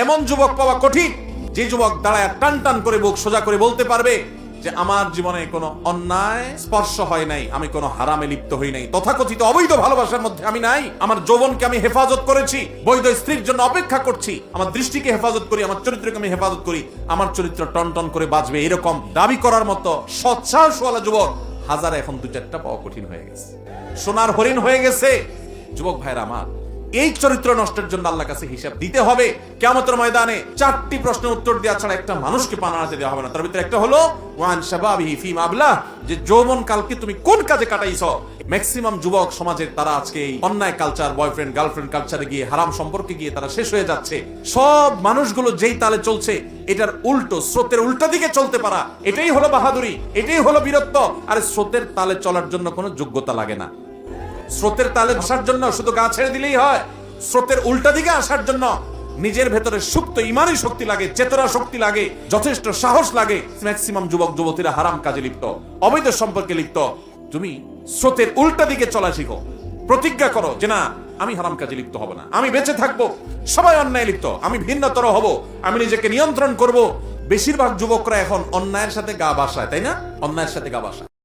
এমন যুবক পাওয়া কঠিন যে যুবক দাঁড়ায় টান টান করে বুক সোজা করে বলতে পারবে যে আমার জীবনে কোনো অন্যায় স্পর্শ হয় নাই, আমি কোনো হারামে লিপ্ত হই নাই, তথাকথিত অবৈধ ভালোবাসার মধ্যে আমি নাই, আমার যৌবনকে আমি হেফাজত করেছি, বৈধ স্ত্রীর জন্য অপেক্ষা করছি, আমার দৃষ্টিকে হেফাজত করি, আমার চরিত্রকে আমি হেফাজত করি, আমার চরিত্র টন টন করে বাঁচবে, এরকম দাবি করার মতো সৎসাহসওয়ালা যুবক হাজারে এখন 2-4টা পাওয়া কঠিন হয়ে গেছে, সোনার হরিণ হয়ে গেছে। যুবক ভাইরা আমার, এই চরিত্র নষ্টের জন্য আল্লাহর কাছে হিসাব দিতে হবে। কিয়ামতের ময়দানে 4টি প্রশ্নের উত্তর দেওয়া ছাড়া একটা মানুষকে পানাতে দেওয়া হবে না। তার ভিতরে একটা হলো ওয়ান শাবাবিহি ফিমা আবলা, যে যৌবন কালকে তুমি কোন কাজে কাটাইছো। ম্যাক্সিমাম যুবক সমাজের তারা আজকে এই অন্যায় কালচার, বয়ফ্রেন্ড গার্লফ্রেন্ড কালচারে গিয়ে, হারাম সম্পর্কে গিয়ে তারা শেষ হয়ে যাচ্ছে। সব মানুষগুলো যেই তালে চলছে এটার উল্টো, স্রোতের উল্টা দিকে চলতে পারা, এটাই হলো বাহাদুরি, এটাই হলো বীরত্ব। আর স্রোতের তালে চলার জন্য কোনো যোগ্যতা লাগে না। স্রোতের তালে আসার জন্য শুধু গা ছেড়ে দিলেই হয়। স্রোতের উল্টা দিকে আসার জন্য নিজের ভেতরে সুপ্ত ইমানি শক্তি লাগে, চেতনা শক্তি লাগে, যথেষ্ট সাহস লাগে। ম্যাক্সিমাম যুবক যুবতীরা হারাম কাজে লিপ্ত, অবৈধ সম্পর্কে লিপ্ত। তুমি স্রোতের উল্টা দিকে চলা শিখো, প্রতিজ্ঞা করো যে না, আমি হারাম কাজে লিপ্ত হব না, আমি বেঁচে থাকবো, সবাই অন্যায় লিপ্ত, আমি ভিন্নতর হব, আমি নিজেকে নিয়ন্ত্রণ করব। বেশিরভাগ যুবকরা এখন অন্যায়ের সাথে গা ভাসায়, তাই না? অন্যায়ের সাথে গা ভাসায়।